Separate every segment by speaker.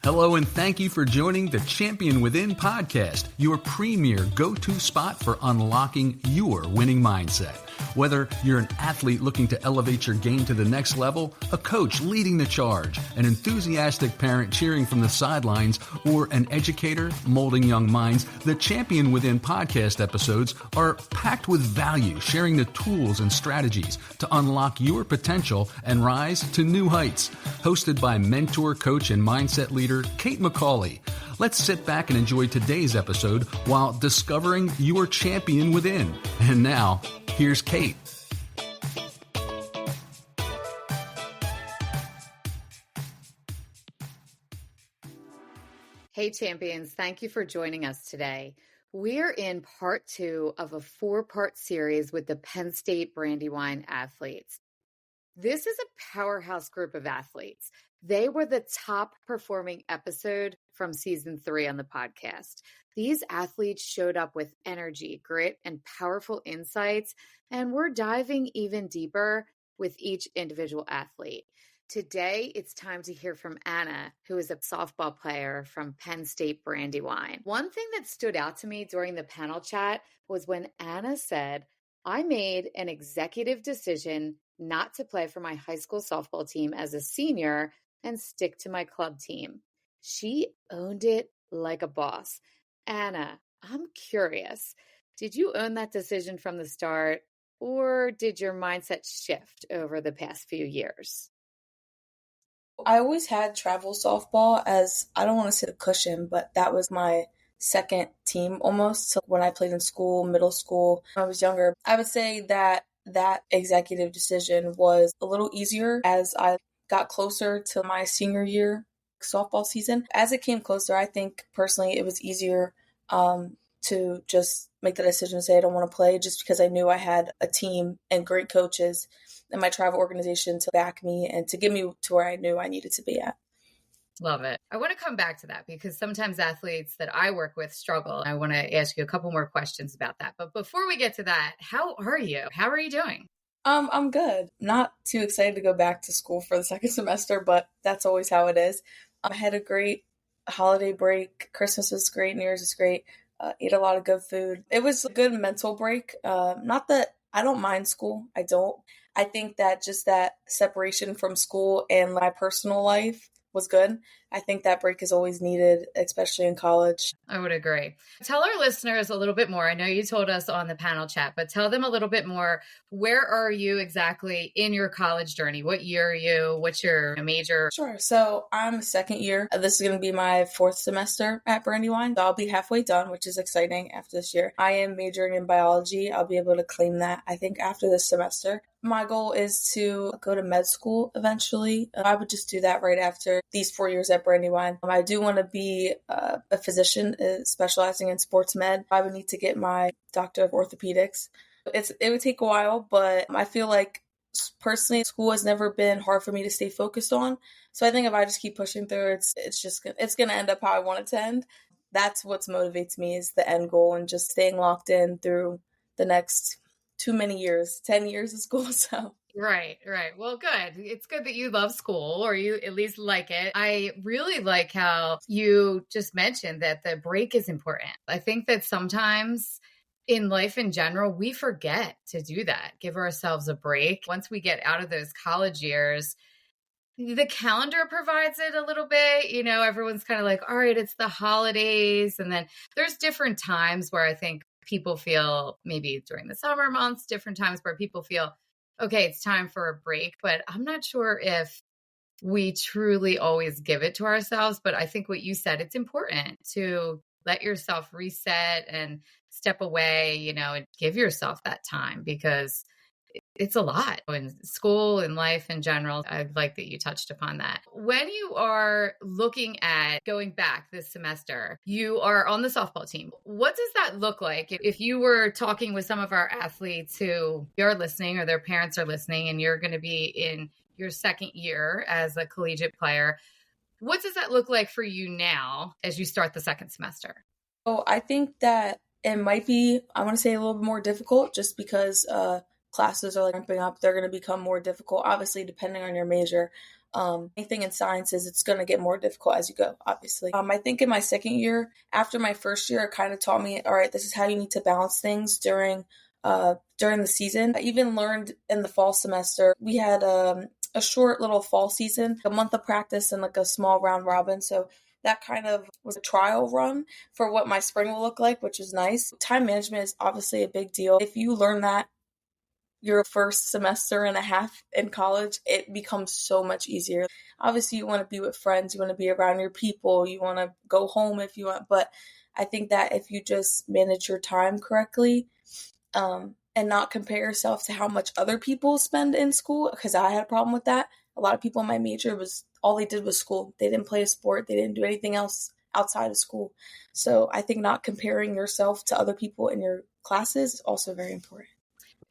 Speaker 1: Hello, and thank you for joining the Champion Within podcast, your premier go-to spot for unlocking your winning mindset. Whether you're an athlete looking to elevate your game to the next level, a coach leading the charge, an enthusiastic parent cheering from the sidelines, or an educator molding young minds, the Champion Within podcast episodes are packed with value, sharing the tools and strategies to unlock your potential and rise to new heights. Hosted by mentor, coach, and mindset leader Kate McCauley. Let's sit back and enjoy today's episode while discovering your champion within. And now, here's Kate.
Speaker 2: Hey champions, thank you for joining us today. We're in part 2 of a 4-part series with the Penn State Brandywine athletes. This is a powerhouse group of athletes. They were the top performing episode from season 3 on the podcast. These athletes showed up with energy, grit, and powerful insights, and we're diving even deeper with each individual athlete. Today, it's time to hear from Anna, who is a softball player from Penn State Brandywine. One thing that stood out to me during the panel chat was when Anna said, "I made an executive decision not to play for my high school softball team as a senior and stick to my club team." She owned it like a boss. Anna, I'm curious, did you own that decision from the start, or did your mindset shift over the past few years?
Speaker 3: I always had travel softball as, I don't want to say the cushion, but that was my second team almost. So when I played in school, middle school, when I was younger, I would say that executive decision was a little easier as I got closer to my senior year softball season. As it came closer, I think personally it was easier to just make the decision to say I don't want to play, just because I knew I had a team and great coaches and my travel organization to back me and to get me to where I knew I needed to be at.
Speaker 2: Love it. I want to come back to that because sometimes athletes that I work with struggle. I want to ask you a couple more questions about that. But before we get to that, how are you? How are you doing?
Speaker 3: I'm good. Not too excited to go back to school for the second semester, but that's always how it is. I had a great holiday break. Christmas was great. New Year's was great. Ate a lot of good food. It was a good mental break. Not that I don't mind school. I don't. I think that just that separation from school and my personal life was good. I think that break is always needed, especially in college.
Speaker 2: I would agree. Tell our listeners a little bit more. I know you told us on the panel chat, but tell them a little bit more. Where are you exactly in your college journey? What year are you? What's your major?
Speaker 3: Sure. So I'm second year. This is going to be my 4th semester at Brandywine. So I'll be halfway done, which is exciting after this year. I am majoring in biology. I'll be able to claim that, I think, after this semester. My goal is to go to med school eventually. I would just do that right after these 4 years at Brandywine. I do want to be a physician specializing in sports med. I would need to get my doctor of orthopedics. It would take a while, but I feel like personally, school has never been hard for me to stay focused on. So I think if I just keep pushing through, it's going to end up how I want it to end. That's what motivates me, is the end goal and just staying locked in through the next too many years, 10 years of school. So
Speaker 2: Right. Well, good. It's good that you love school, or you at least like it. I really like how you just mentioned that the break is important. I think that sometimes in life in general, we forget to do that, give ourselves a break. Once we get out of those college years, the calendar provides it a little bit. You know, everyone's kind of like, all right, it's the holidays. And then there's different times where I think people feel, maybe during the summer months, different times where people feel, okay, it's time for a break. But I'm not sure if we truly always give it to ourselves. But I think what you said, it's important to let yourself reset and step away, you know, and give yourself that time, because it's a lot in school and life in general. I like that you touched upon that. When you are looking at going back this semester, you are on the softball team. What does that look like? If you were talking with some of our athletes who are listening, or their parents are listening, and you're going to be in your second year as a collegiate player, what does that look like for you now as you start the second semester?
Speaker 3: Oh, I think that it might be, I want to say, a little bit more difficult, just because classes are ramping up. They're going to become more difficult, obviously, depending on your major. Anything in sciences, it's going to get more difficult as you go, obviously. I think in my second year, after my first year, it kind of taught me, all right, this is how you need to balance things during the season. I even learned in the fall semester, we had a short little fall season, a month of practice and like a small round robin. So that kind of was a trial run for what my spring will look like, which is nice. Time management is obviously a big deal. If you learn that your first semester and a half in college, it becomes so much easier. Obviously, you want to be with friends, you want to be around your people, you want to go home if you want. But I think that if you just manage your time correctly, and not compare yourself to how much other people spend in school, because I had a problem with that. A lot of people in my major all they did was school. They didn't play a sport. They didn't do anything else outside of school. So I think not comparing yourself to other people in your classes is also very important.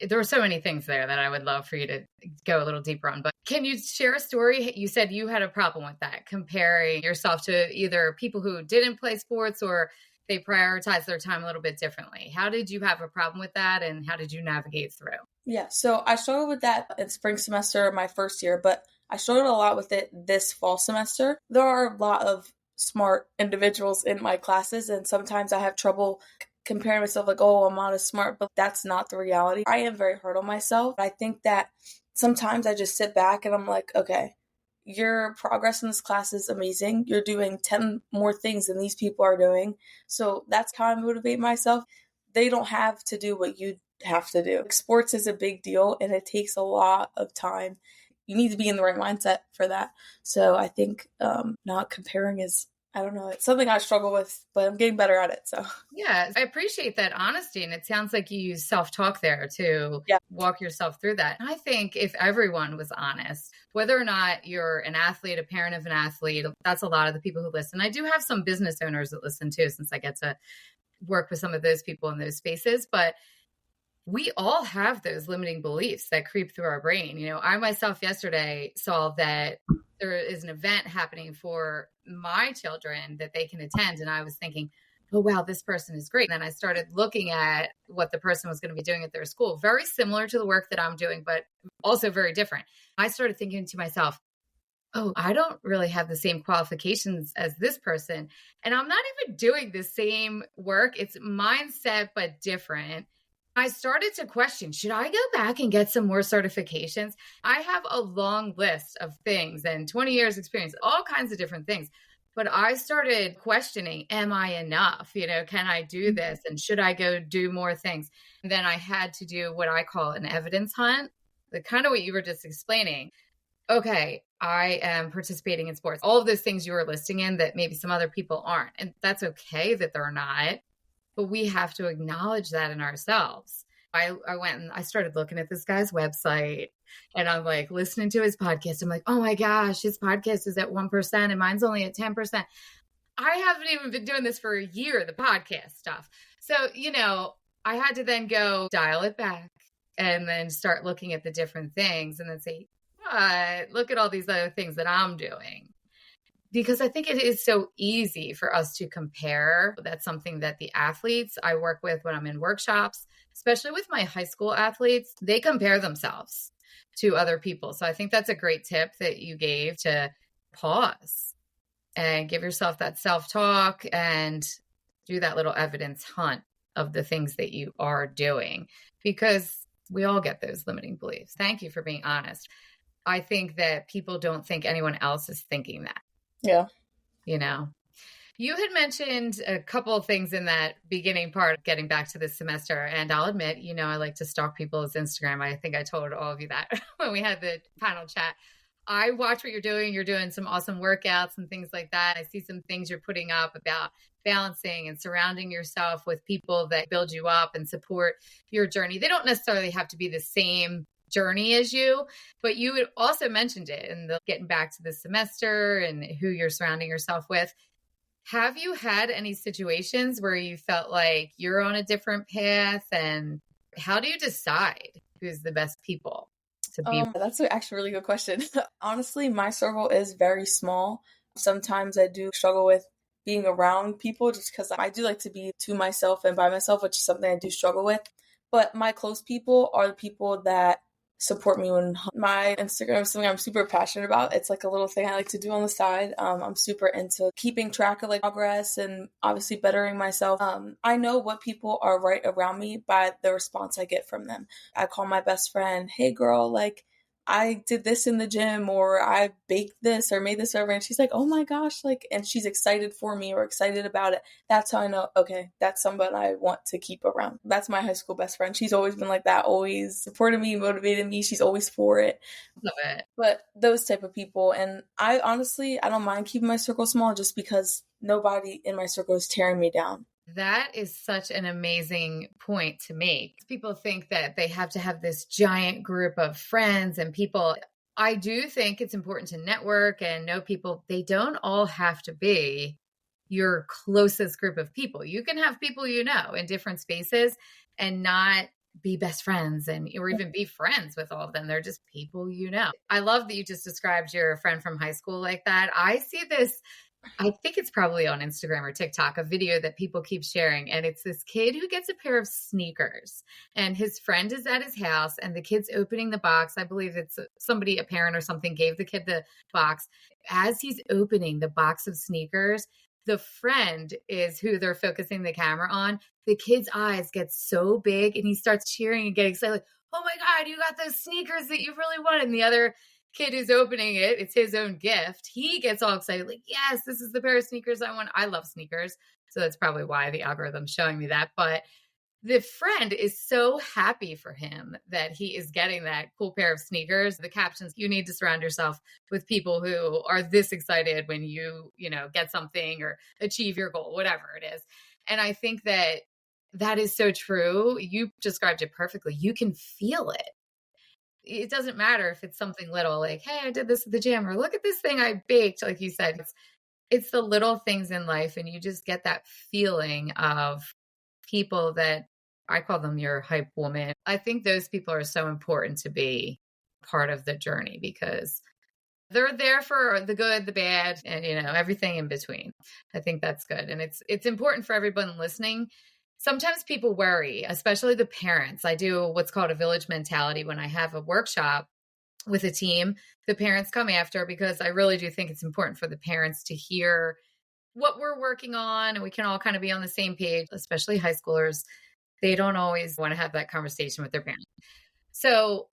Speaker 2: There were so many things there that I would love for you to go a little deeper on. But can you share a story? You said you had a problem with that, comparing yourself to either people who didn't play sports or they prioritize their time a little bit differently. How did you have a problem with that, and how did you navigate through?
Speaker 3: Yeah, so I struggled with that in spring semester, my first year, but I struggled a lot with it this fall semester. There are a lot of smart individuals in my classes, and sometimes I have trouble comparing myself like, oh, I'm not as smart, but that's not the reality. I am very hard on myself. I think that sometimes I just sit back and I'm like, okay, your progress in this class is amazing. You're doing 10 more things than these people are doing. So that's how I motivate myself. They don't have to do what you have to do. Sports is a big deal and it takes a lot of time. You need to be in the right mindset for that. So I think not comparing is, I don't know, it's something I struggle with, but I'm getting better at it. So
Speaker 2: yeah, I appreciate that honesty. And it sounds like you use self-talk there to walk yourself through that. I think if everyone was honest, whether or not you're an athlete, a parent of an athlete, that's a lot of the people who listen. I do have some business owners that listen too, since I get to work with some of those people in those spaces. But we all have those limiting beliefs that creep through our brain. You know, I myself yesterday saw that there is an event happening for my children that they can attend. And I was thinking, oh, wow, this person is great. And then I started looking at what the person was going to be doing at their school, very similar to the work that I'm doing, but also very different. I started thinking to myself, oh, I don't really have the same qualifications as this person. And I'm not even doing the same work. It's mindset, but different. I started to question, should I go back and get some more certifications? I have a long list of things and 20 years experience, all kinds of different things. But I started questioning, am I enough? You know, can I do this? And should I go do more things? And then I had to do what I call an evidence hunt, the kind of what you were just explaining. Okay, I am participating in sports. All of those things you were listing in that maybe some other people aren't. And that's okay that they're not. But we have to acknowledge that in ourselves. I went and I started looking at this guy's website and I'm like listening to his podcast. I'm like, oh my gosh, his podcast is at 1% and mine's only at 10%. I haven't even been doing this for a year, the podcast stuff. So, you know, I had to then go dial it back and then start looking at the different things and then say, look at all these other things that I'm doing. Because I think it is so easy for us to compare. That's something that the athletes I work with when I'm in workshops, especially with my high school athletes, they compare themselves to other people. So I think that's a great tip that you gave, to pause and give yourself that self-talk and do that little evidence hunt of the things that you are doing, because we all get those limiting beliefs. Thank you for being honest. I think that people don't think anyone else is thinking that.
Speaker 3: Yeah.
Speaker 2: You know, you had mentioned a couple of things in that beginning part, getting back to this semester. And I'll admit, you know, I like to stalk people's Instagram. I think I told all of you that when we had the panel chat. I watch what you're doing. You're doing some awesome workouts and things like that. I see some things you're putting up about balancing and surrounding yourself with people that build you up and support your journey. They don't necessarily have to be the same journey as you, but you had also mentioned it in the getting back to the semester and who you're surrounding yourself with. Have you had any situations where you felt like you're on a different path, and how do you decide who's the best people to be?
Speaker 3: That's actually a really good question. Honestly, my circle is very small. Sometimes I do struggle with being around people just because I do like to be to myself and by myself, which is something I do struggle with. But my close people are the people that support me when my Instagram is something I'm super passionate about. It's like a little thing I like to do on the side. I'm super into keeping track of like progress and obviously bettering myself. I know what people are right around me by the response I get from them. I call my best friend, hey girl, like I did this in the gym, or I baked this or made this over. And she's like, oh my gosh, like, and she's excited for me or excited about it. That's how I know, okay, that's somebody I want to keep around. That's my high school best friend. She's always been like that, always supported me, motivated me. She's always for it.
Speaker 2: Love it.
Speaker 3: But those type of people. And I honestly, I don't mind keeping my circle small just because nobody in my circle is tearing me down.
Speaker 2: That is such an amazing point to make. People think that they have to have this giant group of friends and people. I do think it's important to network and know people. They don't all have to be your closest group of people. You can have people you know in different spaces and not be best friends or even be friends with all of them. They're just people you know. I love that you just described your friend from high school like that. I see this, I think it's probably on Instagram or TikTok, a video that people keep sharing. And it's this kid who gets a pair of sneakers and his friend is at his house and the kid's opening the box. I believe it's somebody, a parent or something, gave the kid the box. As he's opening the box of sneakers, the friend is who they're focusing the camera on. The kid's eyes get so big and he starts cheering and getting excited, like, oh my God, you got those sneakers that you really wanted. And the other kid who's opening it, it's his own gift. He gets all excited, like, yes, this is the pair of sneakers I want. I love sneakers. So that's probably why the algorithm's showing me that. But the friend is so happy for him that he is getting that cool pair of sneakers. The captions, you need to surround yourself with people who are this excited when you get something or achieve your goal, whatever it is. And I think that is so true. You described it perfectly. You can feel it. It doesn't matter if it's something little, like, hey, I did this at the gym, or look at this thing I baked. Like you said, it's the little things in life. And you just get that feeling of people that I call them your hype woman. I think those people are so important to be part of the journey because they're there for the good, the bad, and, everything in between. I think that's good. And it's important for everyone listening. Sometimes people worry, especially the parents. I do what's called a village mentality when I have a workshop with a team. The parents come after because I really do think it's important for the parents to hear what we're working on and we can all kind of be on the same page, especially high schoolers. They don't always want to have that conversation with their parents. So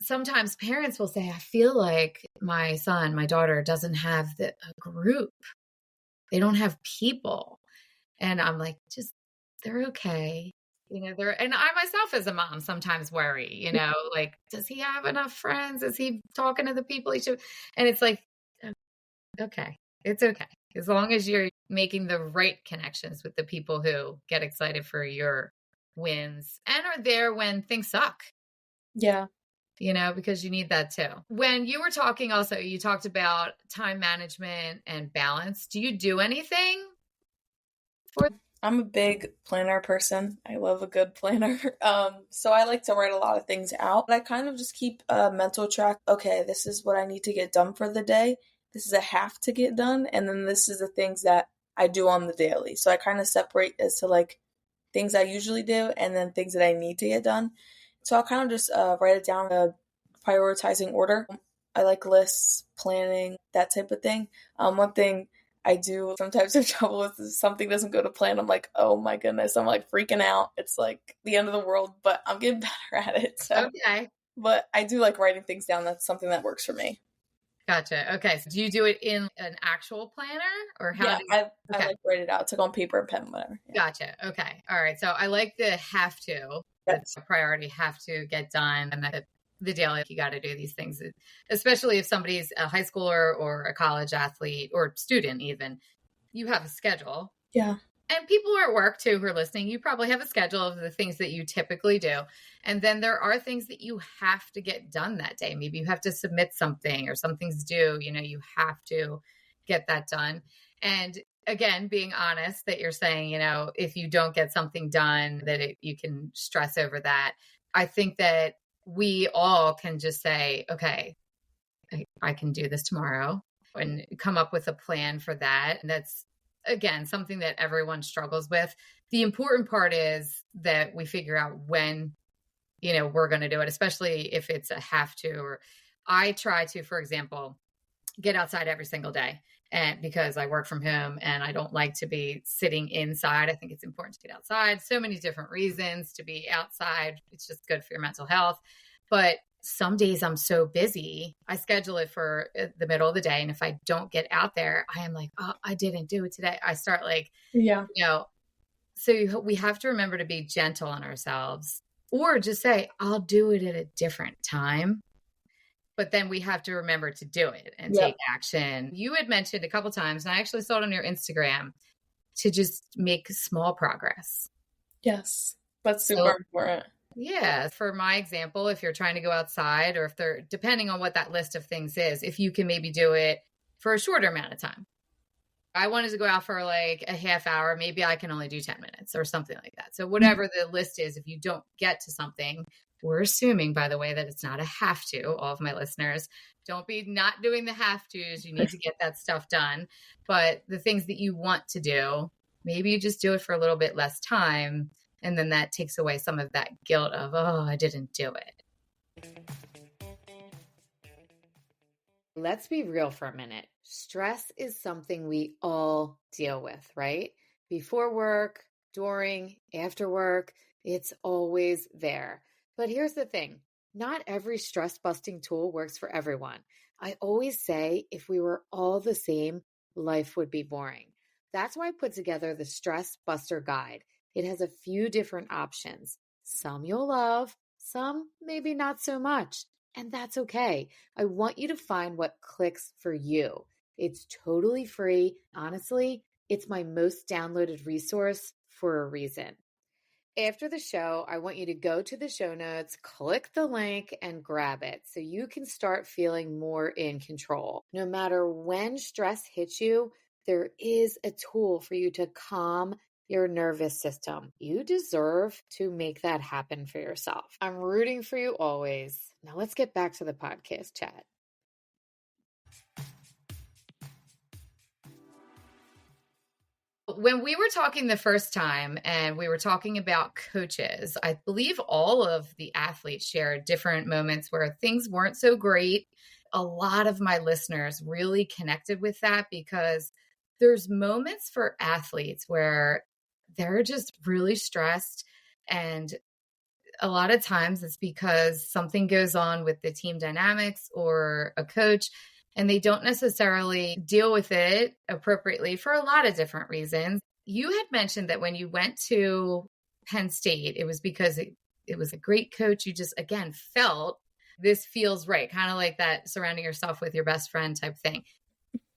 Speaker 2: sometimes parents will say, I feel like my son, my daughter doesn't have a group. They don't have people. And I'm like, they're okay. And I myself as a mom sometimes worry, like, does he have enough friends? Is he talking to the people he should? And it's like, okay, it's okay. As long as you're making the right connections with the people who get excited for your wins and are there when things suck.
Speaker 3: Yeah.
Speaker 2: Because you need that too. When you were talking also, you talked about time management and balance. Do you do anything for
Speaker 3: I'm a big planner person. I love a good planner. So I like to write a lot of things out. But I kind of just keep a mental track. Okay, this is what I need to get done for the day. This is a have to get done. And then this is the things that I do on the daily. So I kind of separate as to like things I usually do and then things that I need to get done. So I'll kind of just write it down in a prioritizing order. I like lists, planning, that type of thing. One thing I do sometimes have trouble with is something doesn't go to plan. I'm like, oh my goodness, I'm like freaking out. It's like the end of the world, but I'm getting better at it. So.
Speaker 2: Okay.
Speaker 3: But I do like writing things down. That's something that works for me.
Speaker 2: Gotcha. Okay. So do you do it in an actual planner or how?
Speaker 3: Yeah, I like write it out. It's like on paper and pen, whatever. Yeah.
Speaker 2: Gotcha. Okay. All right. So I like the have to. That's a priority, have to get done. And the daily, you got to do these things, especially if somebody's a high schooler or a college athlete or student, even. You have a schedule.
Speaker 3: Yeah.
Speaker 2: And people are at work too who are listening. You probably have a schedule of the things that you typically do. And then there are things that you have to get done that day. Maybe you have to submit something or something's due. You have to get that done. And again, being honest that you're saying, if you don't get something done, that you can stress over that. I think that we all can just say, okay, I can do this tomorrow and come up with a plan for that. And that's, again, something that everyone struggles with. The important part is that we figure out when we're going to do it, especially if it's a have to. Or I try to, for example, get outside every single day. And because I work from home and I don't like to be sitting inside, I think it's important to get outside. So many different reasons to be outside. It's just good for your mental health. But some days I'm so busy, I schedule it for the middle of the day. And if I don't get out there, I am like, oh, I didn't do it today. I start like, so we have to remember to be gentle on ourselves, or just say, I'll do it at a different time. But then we have to remember to do it and take action. You had mentioned a couple of times, and I actually saw it on your Instagram, to just make small progress.
Speaker 3: Yes, that's super important.
Speaker 2: Yeah. For my example, if you're trying to go outside, or if they're, depending on what that list of things is, if you can maybe do it for a shorter amount of time. I wanted to go out for like a half hour. Maybe I can only do 10 minutes or something like that. So whatever the list is, if you don't get to something, we're assuming, by the way, that it's not a have to. All of my listeners, don't be not doing the have tos. You need to get that stuff done. But the things that you want to do, maybe you just do it for a little bit less time. And then that takes away some of that guilt of, oh, I didn't do it. Let's be real for a minute. Stress is something we all deal with, right? Before work, during, after work, it's always there. But here's the thing. Not every stress-busting tool works for everyone. I always say if we were all the same, life would be boring. That's why I put together the Stress Buster Guide. It has a few different options. Some you'll love, some maybe not so much. And that's okay. I want you to find what clicks for you. It's totally free. Honestly, it's my most downloaded resource for a reason. After the show, I want you to go to the show notes, click the link, and grab it so you can start feeling more in control. No matter when stress hits you, there is a tool for you to calm your nervous system. You deserve to make that happen for yourself. I'm rooting for you always. Now let's get back to the podcast chat. When we were talking the first time and we were talking about coaches, I believe all of the athletes shared different moments where things weren't so great. A lot of my listeners really connected with that because there's moments for athletes where they're just really stressed. And a lot of times it's because something goes on with the team dynamics or a coach, and they don't necessarily deal with it appropriately for a lot of different reasons. You had mentioned that when you went to Penn State, it was because it was a great coach. You just, again, felt this feels right, kind of like that surrounding yourself with your best friend type thing.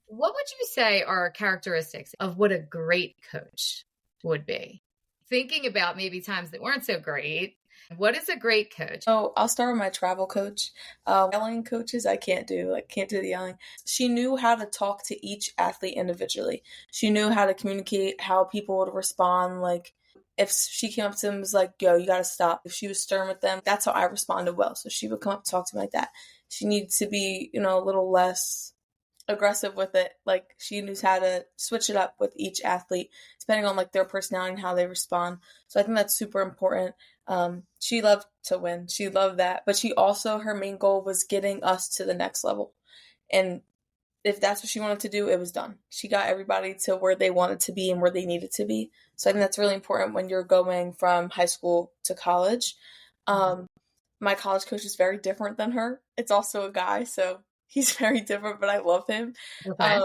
Speaker 2: What would you say are characteristics of what a great coach would be? Thinking about maybe times that weren't so great, what is a great coach?
Speaker 3: Oh, I'll start with my travel coach. Yelling coaches, I can't do. I can't do the yelling. She knew how to talk to each athlete individually. She knew how to communicate, how people would respond. Like, if she came up to them and was like, yo, you got to stop. If she was stern with them, that's how I responded well. So she would come up and talk to me like that. She needed to be, a little less aggressive with it. Like, she knows how to switch it up with each athlete depending on like their personality and how they respond. So I think that's super important. She loved to win. She loved that, but she also, her main goal was getting us to the next level. And if that's what she wanted to do, it was done. She got everybody to where they wanted to be and where they needed to be. So I think that's really important when you're going from high school to college. My college coach is very different than her. It's also a guy, so he's very different, but I love him.
Speaker 2: Okay.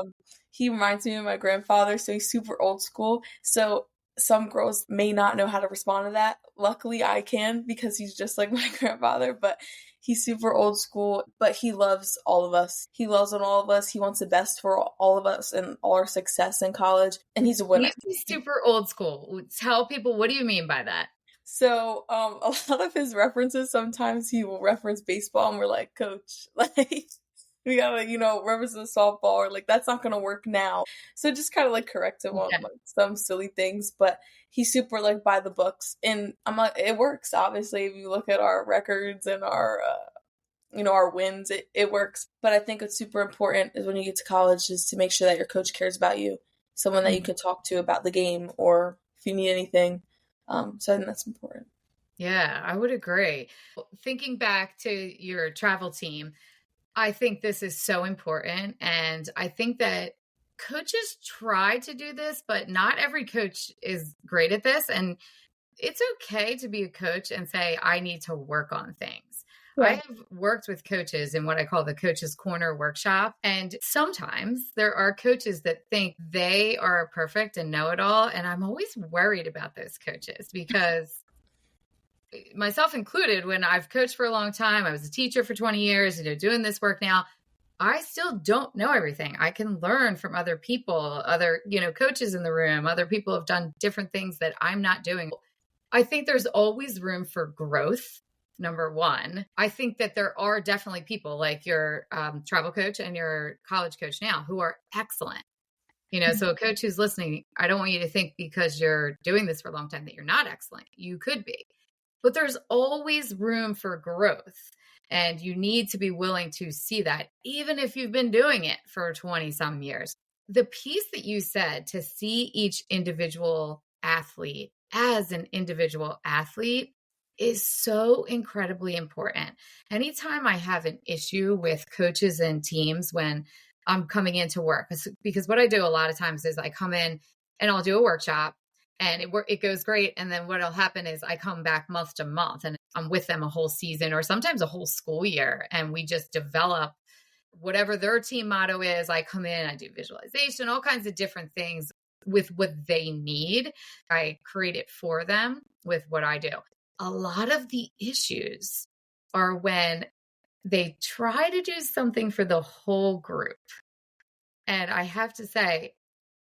Speaker 3: He reminds me of my grandfather, so he's super old school. So some girls may not know how to respond to that. Luckily, I can because he's just like my grandfather, but he's super old school, but he loves all of us. He loves on all of us. He wants the best for all of us and all our success in college, and he's a winner.
Speaker 2: He's super old school. Tell people, what do you mean by that?
Speaker 3: So a lot of his references, sometimes he will reference baseball, and we're like, Coach, like, we gotta, reference the softball, or like, that's not gonna work now. So just kind of like correct him on like some silly things, but he's super like by the books, and I'm like, it works. Obviously, if you look at our records and our, our wins, it works. But I think what's super important is when you get to college is to make sure that your coach cares about you, someone that you can talk to about the game, or if you need anything. So I think that's important.
Speaker 2: Yeah, I would agree. Thinking back to your travel team, I think this is so important. And I think that coaches try to do this, but not every coach is great at this. And it's okay to be a coach and say, I need to work on things. I
Speaker 3: Yeah.
Speaker 2: have worked with coaches in what I call the Coach's Corner workshop. And sometimes there are coaches that think they are perfect and know it all. And I'm always worried about those coaches because, myself included, when I've coached for a long time, I was a teacher for 20 years, doing this work now, I still don't know everything. I can learn from other people, other, coaches in the room, other people have done different things that I'm not doing. I think there's always room for growth. Number one, I think that there are definitely people like your travel coach and your college coach now who are excellent. So a coach who's listening, I don't want you to think because you're doing this for a long time that you're not excellent. You could be, but there's always room for growth. And you need to be willing to see that, even if you've been doing it for 20 some years. The piece that you said, to see each individual athlete as an individual athlete, is so incredibly important. Anytime I have an issue with coaches and teams when I'm coming into work, because what I do a lot of times is I come in and I'll do a workshop and it goes great. And then what'll happen is I come back month to month and I'm with them a whole season or sometimes a whole school year. And we just develop whatever their team motto is. I come in, I do visualization, all kinds of different things with what they need. I create it for them with what I do. A lot of the issues are when they try to do something for the whole group. And I have to say,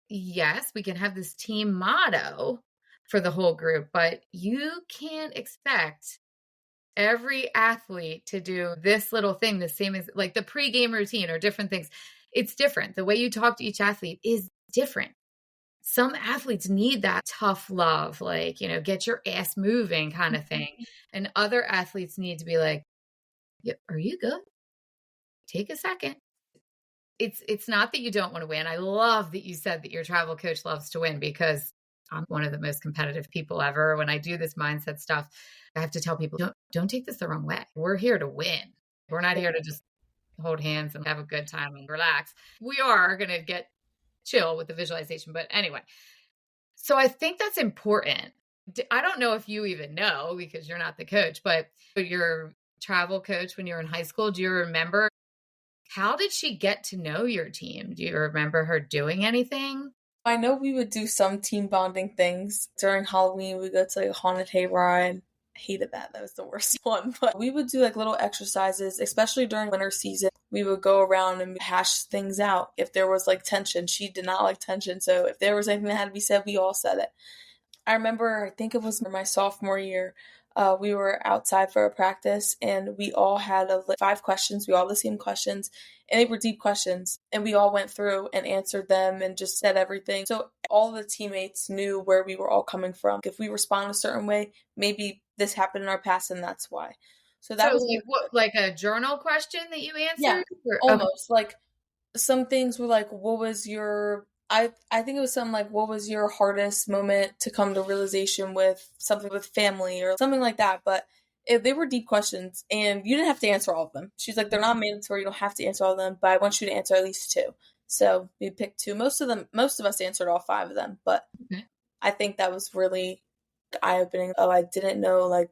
Speaker 2: yes, we can have this team motto for the whole group, but you can't expect every athlete to do this little thing the same as like the pregame routine or different things. It's different. The way you talk to each athlete is different. Some athletes need that tough love, like, get your ass moving kind of thing. And other athletes need to be like, yeah, are you good? Take a second. It's not that you don't want to win. I love that you said that your travel coach loves to win, because I'm one of the most competitive people ever. When I do this mindset stuff, I have to tell people, don't take this the wrong way. We're here to win. We're not here to just hold hands and have a good time and relax. We are going to get chill with the visualization. But anyway, so I think that's important. I don't know if you even know, because you're not the coach, but your travel coach when you were in high school, do you remember, how did she get to know your team? Do you remember her doing anything?
Speaker 3: I know we would do some team bonding things. During Halloween, we'd go to like a haunted hayride. I hated that. That was the worst one. But we would do like little exercises, especially during winter season. We would go around and hash things out. If there was like tension, she did not like tension. So if there was anything that had to be said, we all said it. I remember, I think it was my sophomore year, we were outside for a practice and we all had 5 questions. We all had the same questions and they were deep questions, and we all went through and answered them and just said everything. So all the teammates knew where we were all coming from. If we respond a certain way, maybe this happened in our past and that's why. So that was
Speaker 2: like, what, like a journal question that you answered?
Speaker 3: Yeah, almost. Like some things were like, what was your, I think it was something like, what was your hardest moment to come to realization with something with family or something like that. But they were deep questions and you didn't have to answer all of them. She's like, they're not mandatory. You don't have to answer all of them, but I want you to answer at least 2. So we picked 2. Most of us answered all 5 of them, but I think that was really eye-opening. Oh, I didn't know like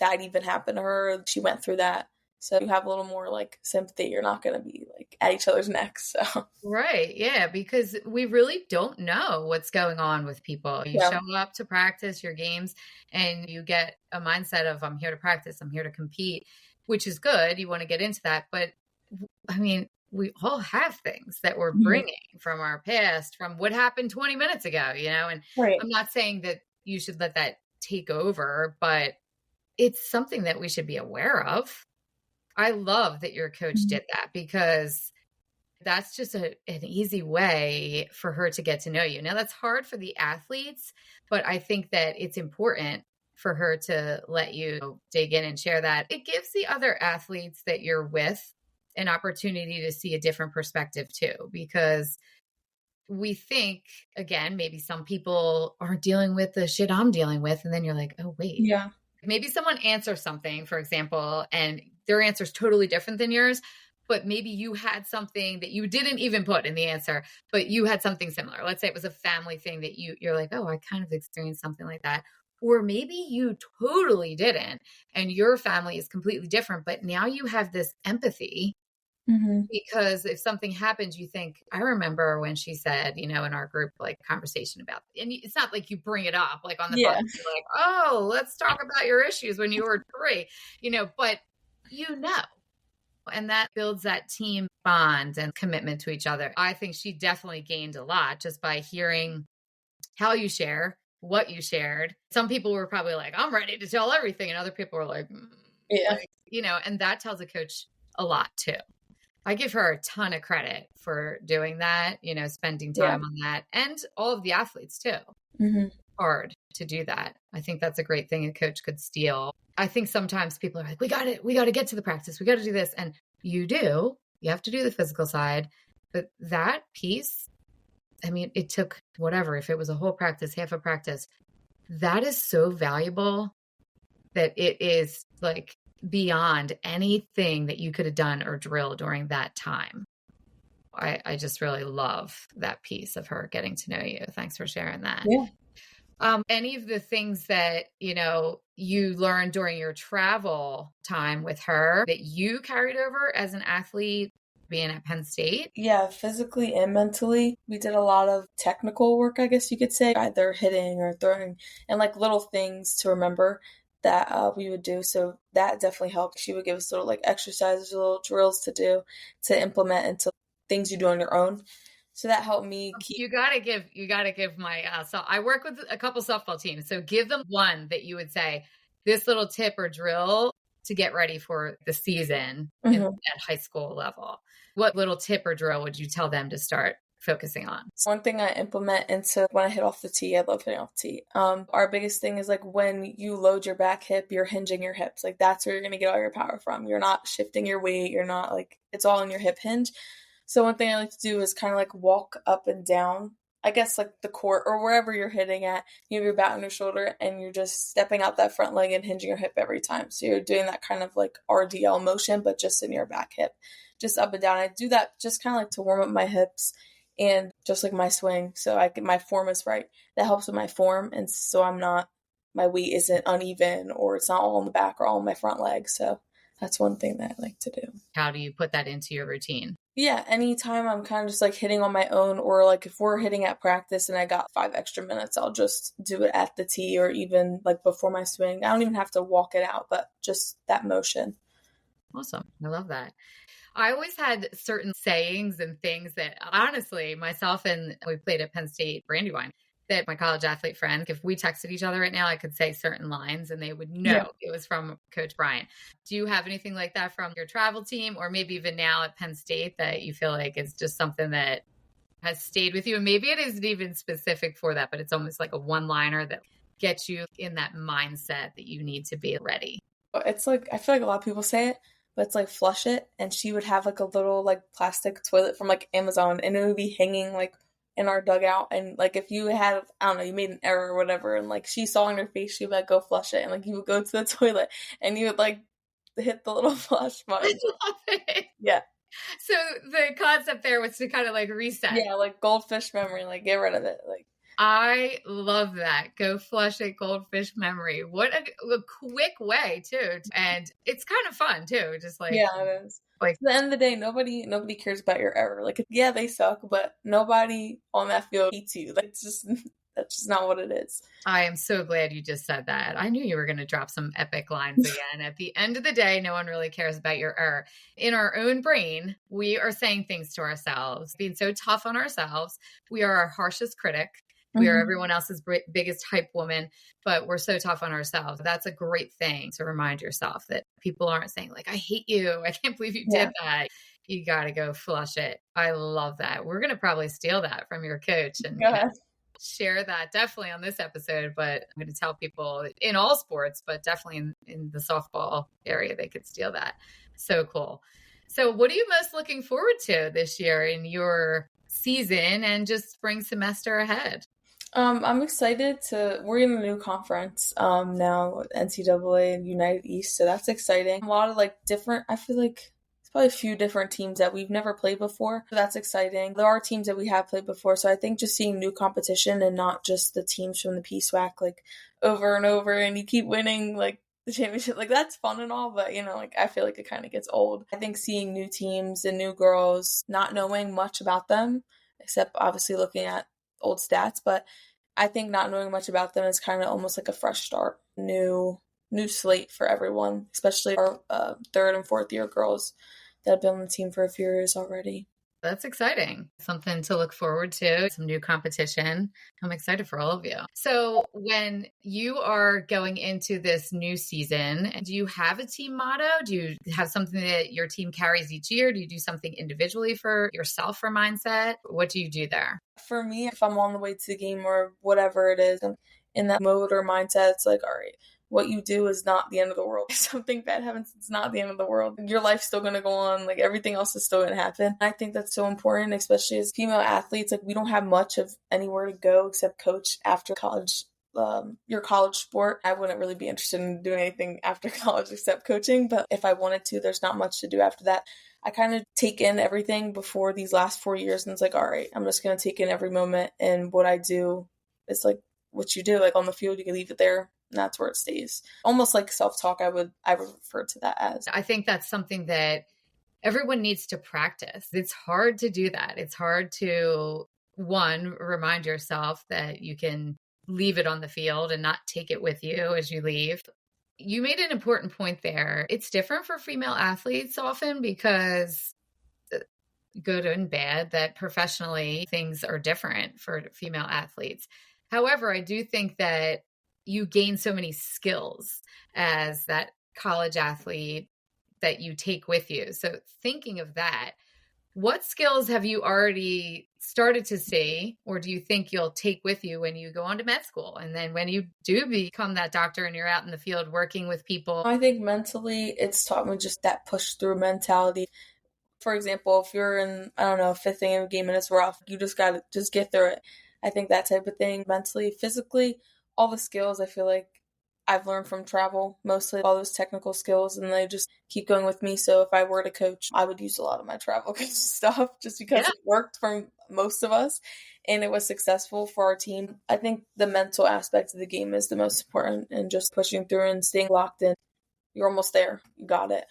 Speaker 3: that even happened to her. She went through that. So you have a little more like sympathy. You're not going to be like at each other's necks. So
Speaker 2: right. Yeah. Because we really don't know what's going on with people. You show up to practice your games and you get a mindset of, I'm here to practice, I'm here to compete, which is good. You want to get into that. But I mean, we all have things that we're bringing from our past, from what happened 20 minutes ago, and I'm not saying that you should let that take over, but it's something that we should be aware of. I love that your coach did that, because that's just an easy way for her to get to know you. Now, that's hard for the athletes, but I think that it's important for her to let you dig in and share that. It gives the other athletes that you're with an opportunity to see a different perspective too, because we think, again, maybe some people aren't dealing with the shit I'm dealing with. And then you're like, oh, wait.
Speaker 3: Yeah.
Speaker 2: Maybe someone answers something, for example, and their answer is totally different than yours, but maybe you had something that you didn't even put in the answer, but you had something similar. Let's say it was a family thing that you're like, oh, I kind of experienced something like that. Or maybe you totally didn't, and your family is completely different, but now you have this empathy.
Speaker 3: Mm-hmm.
Speaker 2: Because if something happens, you think, I remember when she said, in our group, like conversation about, and it's not like you bring it up, like on the bus, you're like, oh, let's talk about your issues when you were 3, but and that builds that team bond and commitment to each other. I think she definitely gained a lot just by hearing how you share, what you shared. Some people were probably like, I'm ready to tell everything. And other people were like, and that tells a coach a lot too. I give her a ton of credit for doing that, spending time on that, and all of the athletes too.
Speaker 3: Mm-hmm.
Speaker 2: Hard to do that. I think that's a great thing a coach could steal. I think sometimes people are like, we got to get to the practice. We got to do this. And you have to do the physical side, but that piece, it took whatever, if it was a whole practice, half a practice, that is so valuable that it is like beyond anything that you could have done or drilled during that time. I just really love that piece of her getting to know you. Thanks for sharing that.
Speaker 3: Yeah.
Speaker 2: Any of the things that, you learned during your travel time with her that you carried over as an athlete being at Penn State?
Speaker 3: Yeah, physically and mentally. We did a lot of technical work, I guess you could say, either hitting or throwing, and like little things to remember that we would do. So that definitely helped. She would give us little like exercises, little drills to do, to implement into things you do on your own. So that helped me keep.
Speaker 2: You gotta give my, so I work with a couple softball teams. So give them one that you would say, this little tip or drill to get ready for the season at high school level. What little tip or drill would you tell them to start focusing on?
Speaker 3: One thing I implement into when I hit off the tee, I love hitting off the tee. Our biggest thing is like when you load your back hip, you're hinging your hips. Like that's where you're going to get all your power from. You're not shifting your weight. You're not like, it's all in your hip hinge. So one thing I like to do is kind of like walk up and down, I guess like the court or wherever you're hitting at. You have your bat on your shoulder and you're just stepping out that front leg and hinging your hip every time. So you're doing that kind of like RDL motion, but just in your back hip, just up and down. I do that just kind of like to warm up my hips and just like my swing. So I get my form is right. That helps with my form. And so my weight isn't uneven or it's not all in the back or all in my front leg. So that's one thing that I like to do.
Speaker 2: How do you put that into your routine?
Speaker 3: Yeah, anytime I'm kind of just like hitting on my own, or like if we're hitting at practice and I got 5 extra minutes, I'll just do it at the tee or even like before my swing. I don't even have to walk it out, but just that motion.
Speaker 2: Awesome. I love that. I always had certain sayings and things that honestly, myself and we played at Penn State Brandywine, that my college athlete friends, if we texted each other right now, I could say certain lines and they would know it was from Coach Bryant. Do you have anything like that from your travel team or maybe even now at Penn State that you feel like is just something that has stayed with you? And maybe it isn't even specific for that, but it's almost like a one-liner that gets you in that mindset that you need to be ready.
Speaker 3: It's like, I feel like a lot of people say it, but it's like flush it. And she would have like a little like plastic toilet from like Amazon and it would be hanging like in our dugout, and like if you had, I don't know, you made an error or whatever, and like she saw on your face, she would like go flush it, and like you would go to the toilet and you would like hit the little flush button.
Speaker 2: I love it.
Speaker 3: Yeah.
Speaker 2: So the concept there was to kind of like reset.
Speaker 3: Yeah, like goldfish memory, like get rid of it. Like
Speaker 2: I love that. Go flush it, goldfish memory. What a quick way too, and it's kind of fun too. Just like
Speaker 3: it is. Like at the end of the day, nobody cares about your error. Like yeah, they suck, but nobody on that field hates you. That's just not what it is.
Speaker 2: I am so glad you just said that. I knew you were going to drop some epic lines again. At the end of the day, no one really cares about your error. In our own brain, we are saying things to ourselves, being so tough on ourselves. We are our harshest critic. We are everyone else's biggest hype woman, but we're so tough on ourselves. That's a great thing to remind yourself that people aren't saying like, I hate you. I can't believe you did that. You got to go flush it. I love that. We're going to probably steal that from your coach and share that definitely on this episode. But I'm going to tell people in all sports, but definitely in the softball area, they could steal that. So cool. So what are you most looking forward to this year in your season and just spring semester ahead?
Speaker 3: I'm excited we're in a new conference, now, NCAA and United East, so that's exciting. A lot of I feel like it's probably a few different teams that we've never played before, so that's exciting. There are teams that we have played before, so I think just seeing new competition and not just the teams from the PSWAC, over and over, and you keep winning, the championship, that's fun and all, but, I feel like it kind of gets old. I think seeing new teams and new girls, not knowing much about them, except obviously looking at old stats, but I think not knowing much about them is kind of almost like a fresh start, new slate for everyone, especially our third and fourth year girls that have been on the team for a few years already.
Speaker 2: That's exciting. Something to look forward to, some new competition. I'm excited for all of you. So when you are going into this new season, do you have a team motto? Do you have something that your team carries each year? Do you do something individually for yourself for mindset? What do you do there?
Speaker 3: For me, if I'm on the way to the game or whatever it is, I'm in that mode or mindset, it's all right, what you do is not the end of the world. If something bad happens, it's not the end of the world. Your life's still going to go on. Everything else is still going to happen. I think that's so important, especially as female athletes. We don't have much of anywhere to go except coach after college. Your college sport, I wouldn't really be interested in doing anything after college except coaching. But if I wanted to, there's not much to do after that. I kind of take in everything before these last 4 years, and it's all right, I'm just going to take in every moment. And what I do is what you do, on the field, you can leave it there. And that's where it stays. Almost like self-talk, I would refer to that as.
Speaker 2: I think that's something that everyone needs to practice. It's hard to do that. It's hard to, one, remind yourself that you can leave it on the field and not take it with you as you leave. You made an important point there. It's different for female athletes often because good and bad, that professionally things are different for female athletes. However, I do think that you gain so many skills as that college athlete that you take with you. So thinking of that, what skills have you already started to see, or do you think you'll take with you when you go on to med school? And then when you do become that doctor and you're out in the field working with people?
Speaker 3: I think mentally it's taught me just that push through mentality. For example, if you're in, I don't know, fifth inning game and it's rough, you just got to just get through it. I think that type of thing, mentally, physically, all the skills I feel like I've learned from travel, mostly all those technical skills, and they just keep going with me. So if I were to coach, I would use a lot of my travel stuff just because it worked for most of us and it was successful for our team. I think the mental aspect of the game is the most important, and just pushing through and staying locked in. You're almost there. You got it.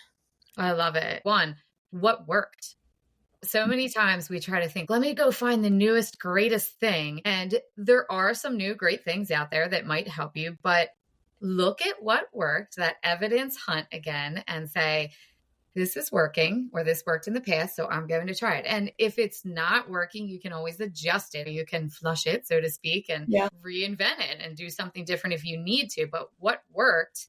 Speaker 2: I love it. One, what worked? So many times we try to think, let me go find the newest, greatest thing. And there are some new great things out there that might help you, but look at what worked, that evidence hunt again, and say, this is working, or this worked in the past, so I'm going to try it. And if it's not working, you can always adjust it. You can flush it, so to speak, and reinvent it and do something different if you need to. But what worked?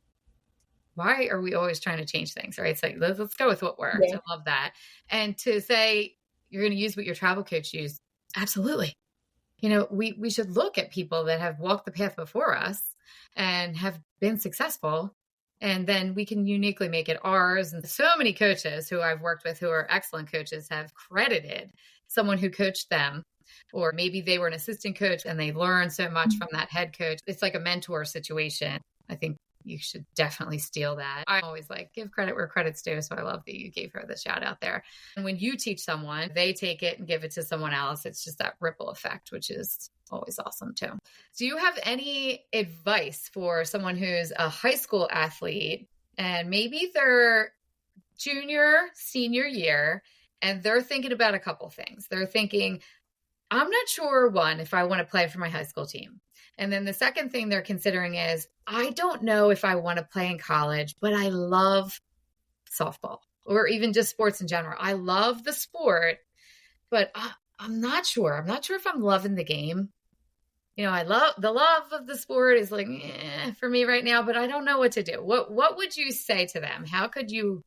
Speaker 2: Why are we always trying to change things, right? So let's go with what worked. I love that. And to say you're going to use what your travel coach used, absolutely. We should look at people that have walked the path before us and have been successful, and then we can uniquely make it ours. And so many coaches who I've worked with who are excellent coaches have credited someone who coached them, or maybe they were an assistant coach and they learned so much from that head coach. It's like a mentor situation. I think you should definitely steal that. I always give credit where credit's due. So I love that you gave her the shout out there. And when you teach someone, they take it and give it to someone else. It's just that ripple effect, which is always awesome too. Do you have any advice for someone who's a high school athlete and maybe they're junior, senior year, and they're thinking about a couple things? They're thinking, I'm not sure, one, if I want to play for my high school team. And then the second thing they're considering is, I don't know if I want to play in college, but I love softball, or even just sports in general. I love the sport, but I'm not sure. I'm not sure if I'm loving the game. I love the love of the sport is for me right now, but I don't know what to do. What would you say to them? How could you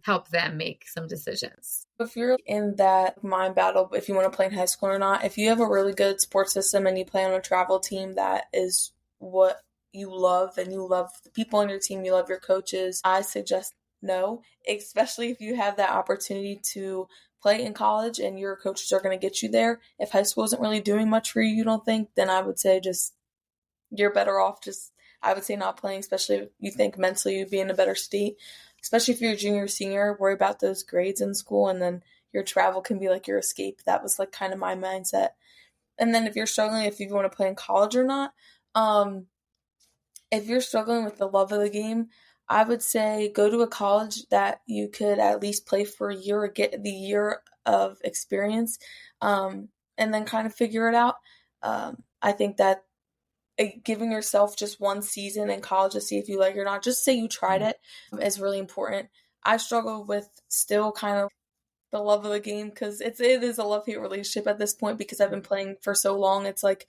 Speaker 2: help them make some decisions?
Speaker 3: If you're in that mind battle, if you want to play in high school or not, if you have a really good sports system and you play on a travel team that is what you love, and you love the people on your team, you love your coaches, I suggest no, especially if you have that opportunity to play in college and your coaches are going to get you there. If high school isn't really doing much for you, you don't think, then I would say just you're better off I would say not playing, especially if you think mentally you'd be in a better state. Especially if you're a junior or senior, worry about those grades in school, and then your travel can be like your escape. That was like kind of my mindset. And then if you're struggling, if you want to play in college or not, if you're struggling with the love of the game, I would say go to a college that you could at least play for a year or get the year of experience, and then kind of figure it out. I think that giving yourself just one season in college to see if you like it or not, just say you tried it, is really important. I struggle with still kind of the love of the game because it is a love-hate relationship at this point because I've been playing for so long. It's like,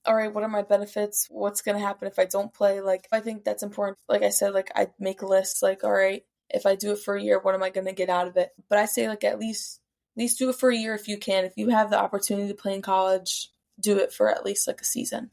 Speaker 3: all right, what are my benefits? What's going to happen if I don't play? Like, I think that's important. Like I said, like I make lists like, all right, if I do it for a year, what am I going to get out of it? But I say like at least do it for a year if you can. If you have the opportunity to play in college, do it for at least like a season.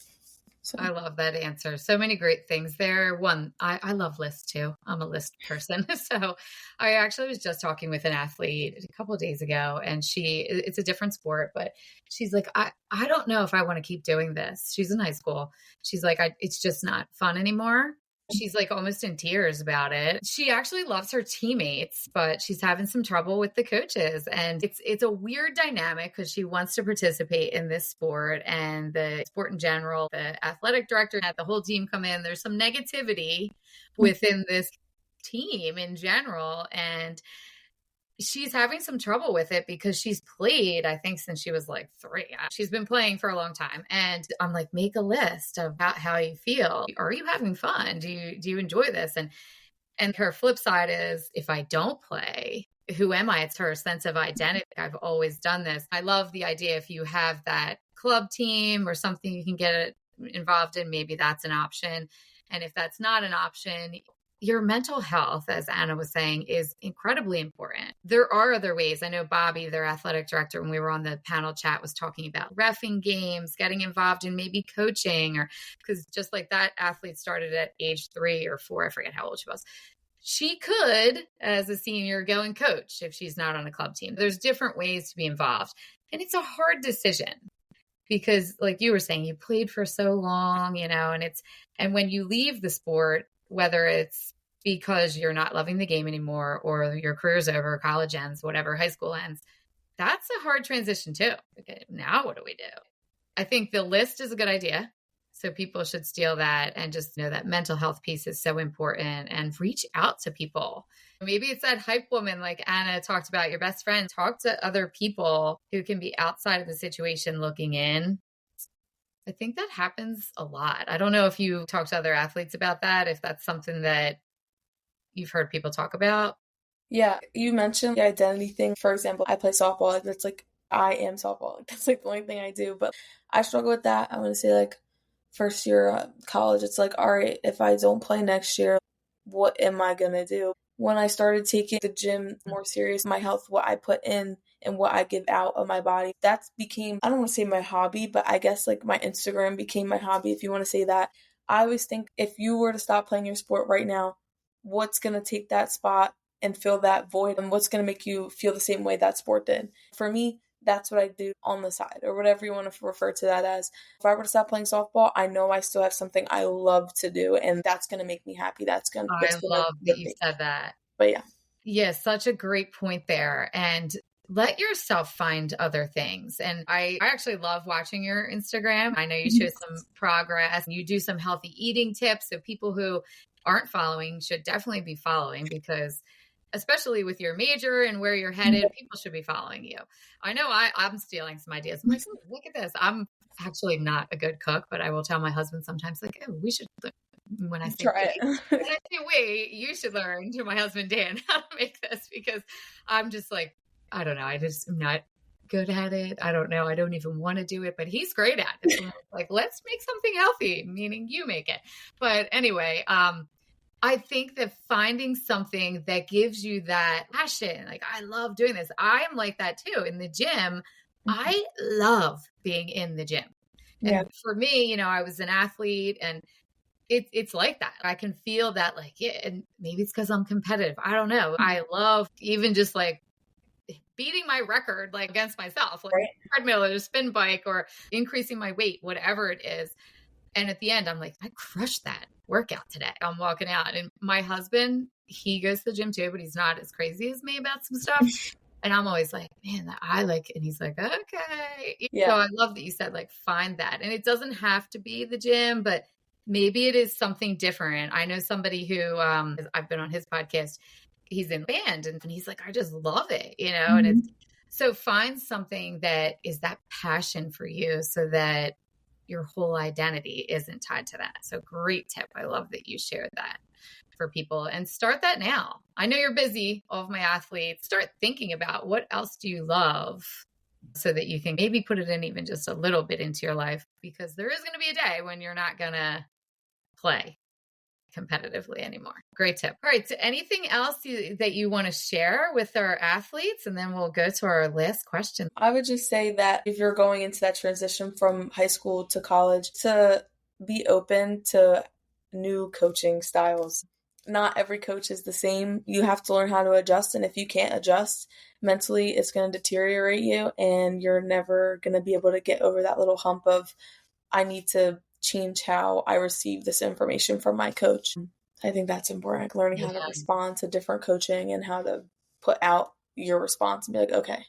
Speaker 3: So.
Speaker 2: I love that answer. So many great things there. One, I love lists too. I'm a list person. So I actually was just talking with an athlete a couple of days ago, and it's a different sport, but she's like, I don't know if I want to keep doing this. She's in high school. She's like, it's just not fun anymore. She's like almost in tears about it. She actually loves her teammates, but she's having some trouble with the coaches. And it's a weird dynamic because she wants to participate in this sport and the sport in general. The athletic director had the whole team come in. There's some negativity within this team in general. And she's having some trouble with it because she's played, I think, since she was like 3. She's been playing for a long time. And I'm like, make a list of how you feel. Are you having fun? Do you enjoy this? And her flip side is, if I don't play, who am I? It's her sense of identity. I've always done this. I love the idea if you have that club team or something you can get involved in, maybe that's an option. And if that's not an option, your mental health, as Anna was saying, is incredibly important. There are other ways. I know Bobby, their athletic director, when we were on the panel chat, was talking about reffing games, getting involved in maybe coaching, or because just like that athlete started at age 3 or 4, I forget how old she was. She could, as a senior, go and coach if she's not on a club team. There's different ways to be involved. And it's a hard decision because, like you were saying, you played for so long, and when you leave the sport, whether it's because you're not loving the game anymore or your career's over, college ends, whatever, high school ends, that's a hard transition too. Okay, now what do we do? I think the list is a good idea. So people should steal that and just know that mental health piece is so important and reach out to people. Maybe it's that hype woman like Anna talked about, your best friend. Talk to other people who can be outside of the situation looking in. I think that happens a lot. I don't know if you talk to other athletes about that, if that's something that you've heard people talk about.
Speaker 3: Yeah, you mentioned the identity thing. For example, I play softball. Like, that's like, I am softball. Like, that's like the only thing I do. But I struggle with that. I'm going to say like first year of college, it's like, all right, if I don't play next year, what am I going to do? When I started taking the gym more serious, my health, what I put in and what I give out of my body, that became, I don't want to say my hobby, but I guess like my Instagram became my hobby, if you want to say that. I always think if you were to stop playing your sport right now, what's going to take that spot and fill that void, and what's going to make you feel the same way that sport did? For me, that's what I do on the side, or whatever you want to refer to that as. If I were to stop playing softball, I know I still have something I love to do, and that's going to make me happy. I
Speaker 2: love that you said that.
Speaker 3: But yeah.
Speaker 2: Yeah, such a great point there. And let yourself find other things. And I actually love watching your Instagram. I know you show some progress. You do some healthy eating tips. So people who aren't following should definitely be following, because especially with your major and where you're headed, people should be following you. I know I'm stealing some ideas. I'm like, oh, look at this. I'm actually not a good cook, but I will tell my husband sometimes like, oh, we should when I say
Speaker 3: try it.
Speaker 2: And I say, wait, you should learn, to my husband Dan, how to make this, because I'm just like, I don't know. I just am not good at it. I don't know. I don't even want to do it, but he's great at it. So I'm like, let's make something healthy, meaning you make it. But anyway, I think that finding something that gives you that passion, like I love doing this. I am like that too. In the gym, I love being in the gym. And for me, I was an athlete, and it's like that. I can feel that, like, yeah, and maybe it's because I'm competitive. I don't know. I love even just like beating my record, like against myself, like
Speaker 3: Right.
Speaker 2: treadmill or spin bike or increasing my weight, whatever it is. And at the end, I'm like, I crushed that workout today. I'm walking out, and my husband, he goes to the gym too, but he's not as crazy as me about some stuff. And I'm always like, man, that I like, and he's like, okay.
Speaker 3: Yeah.
Speaker 2: So I love that you said, like, find that. And it doesn't have to be the gym, but maybe it is something different. I know somebody who, I've been on his podcast, he's in band, and he's like, I just love it, and it's, so find something that is that passion for you so that your whole identity isn't tied to that. So great tip. I love that you shared that for people, and start that now. I know you're busy, all of my athletes. Start thinking about what else do you love so that you can maybe put it in even just a little bit into your life, because there is going to be a day when you're not going to play competitively anymore. Great tip. All right. So anything else that you want to share with our athletes? And then we'll go to our last question.
Speaker 3: I would just say that if you're going into that transition from high school to college, to be open to new coaching styles. Not every coach is the same. You have to learn how to adjust. And if you can't adjust mentally, it's going to deteriorate you, and you're never going to be able to get over that little hump of, I need to change how I receive this information from my coach. I think that's important. Learning how to respond to different coaching and how to put out your response and be like, okay,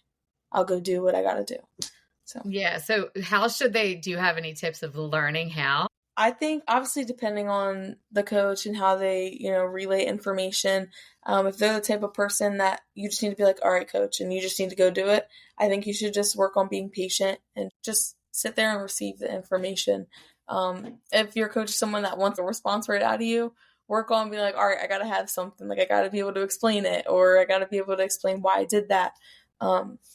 Speaker 3: I'll go do what I got to do. So
Speaker 2: how should they, do you have any tips of learning how?
Speaker 3: I think obviously depending on the coach and how they, relay information, if they're the type of person that you just need to be like, all right, coach, and you just need to go do it, I think you should just work on being patient and just sit there and receive the information. If your coach is someone that wants a response right out of you, work on being like, all right, I got to have something, like I got to be able to explain it, or I got to be able to explain why I did that.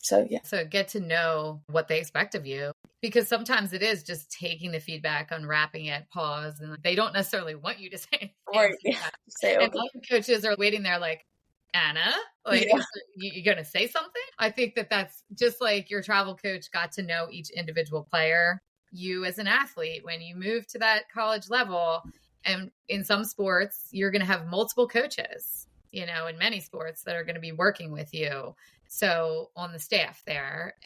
Speaker 3: So
Speaker 2: get to know what they expect of you, because sometimes it is just taking the feedback, unwrapping it, pause, and they don't necessarily want you to say anything.
Speaker 3: Right. Yeah.
Speaker 2: And other coaches are waiting there like, Anna, you going to say something? I think that's just like your travel coach got to know each individual player. You as an athlete, when you move to that college level, and in some sports, you're going to have multiple coaches, in many sports that are going to be working with you. So on the staff there,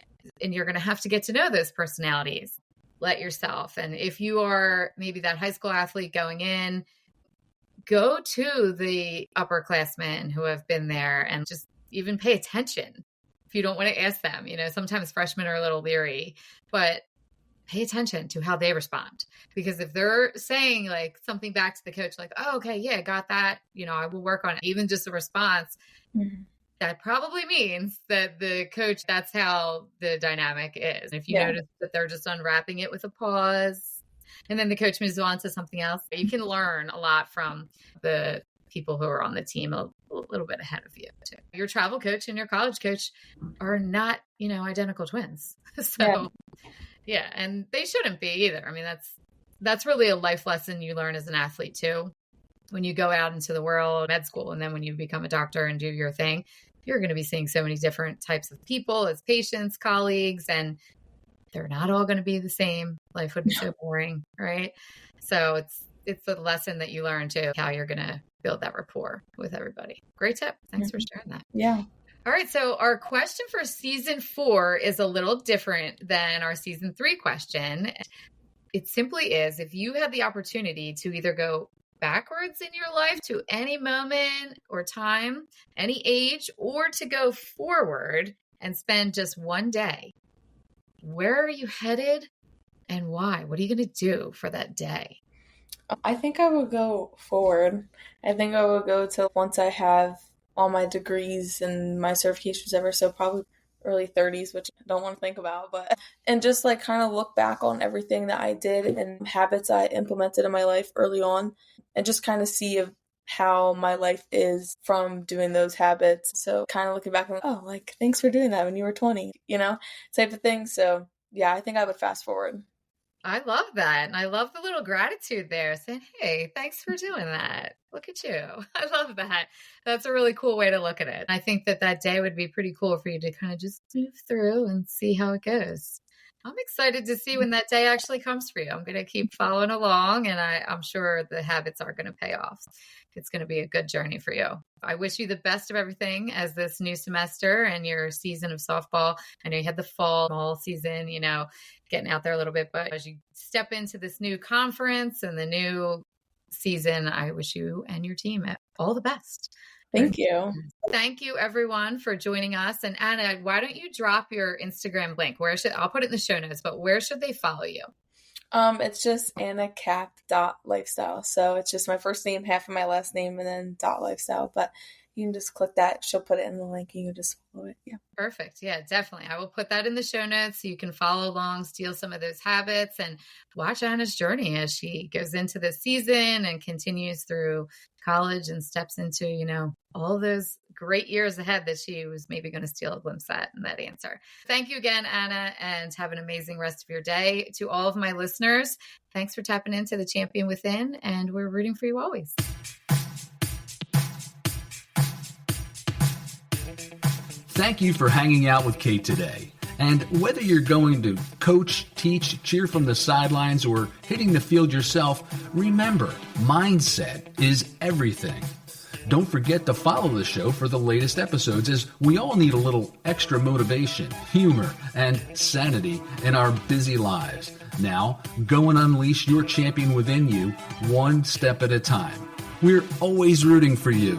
Speaker 2: and you're going to have to get to know those personalities, let yourself. And if you are maybe that high school athlete going in, go to the upperclassmen who have been there and just even pay attention. If you don't want to ask them, sometimes freshmen are a little leery, but pay attention to how they respond. Because if they're saying like something back to the coach, like, oh, okay, yeah, got that. I will work on it. Even just a response, that probably means that the coach, that's how the dynamic is. If you notice that they're just unwrapping it with a pause, and then the coach moves on to something else, you can learn a lot from the people who are on the team a little bit ahead of you too. Your travel coach and your college coach are not, identical twins. So and they shouldn't be either. I mean, that's really a life lesson you learn as an athlete too. When you go out into the world, med school, and then when you become a doctor and do your thing, you're going to be seeing so many different types of people as patients, colleagues, and they're not all going to be the same. Life would be so boring, right? So it's a lesson that you learn too, how you're going to build that rapport with everybody. Great tip. Thanks for sharing that.
Speaker 3: Yeah.
Speaker 2: All right. So our question for season 4 is a little different than our season 3 question. It simply is, if you had the opportunity to either go backwards in your life to any moment or time, any age, or to go forward and spend just one day, where are you headed and why? What are you going to do for that day?
Speaker 3: I think I would go forward. I think I would go till once I have all my degrees and my certifications ever, so probably early 30s, which I don't want to think about, and just like kind of look back on everything that I did and habits I implemented in my life early on, and just kind of see how my life is from doing those habits. So kind of looking back and oh, like, thanks for doing that when you were 20, type of thing. So yeah, I think I would fast forward.
Speaker 2: I love that. And I love the little gratitude there, saying, hey, thanks for doing that. Look at you. I love that. That's a really cool way to look at it. I think that day would be pretty cool for you to kind of just move through and see how it goes. I'm excited to see when that day actually comes for you. I'm going to keep following along, and I'm sure the habits are going to pay off. It's going to be a good journey for you. I wish you the best of everything as this new semester and your season of softball. I know you had the fall season, getting out there a little bit, but as you step into this new conference and the new season, I wish you and your team all the best.
Speaker 3: Thank you.
Speaker 2: Thank you, everyone, for joining us. And Anna, why don't you drop your Instagram link? I'll put it in the show notes, but where should they follow you?
Speaker 3: It's just annacap.lifestyle. So it's just my first name, half of my last name, and then .lifestyle. But you can just click that. She'll put it in the link and you just follow it. Yeah.
Speaker 2: Perfect. Yeah, definitely. I will put that in the show notes so you can follow along, steal some of those habits, and watch Anna's journey as she goes into the season and continues through college and steps into, all those great years ahead that she was maybe going to steal a glimpse at in that answer. Thank you again, Anna, and have an amazing rest of your day. To all of my listeners, thanks for tapping into the Champion Within, and we're rooting for you always.
Speaker 1: Thank you for hanging out with Kate today. And whether you're going to coach, teach, cheer from the sidelines, or hitting the field yourself, remember, mindset is everything. Don't forget to follow the show for the latest episodes, as we all need a little extra motivation, humor, and sanity in our busy lives. Now, go and unleash your champion within you, one step at a time. We're always rooting for you.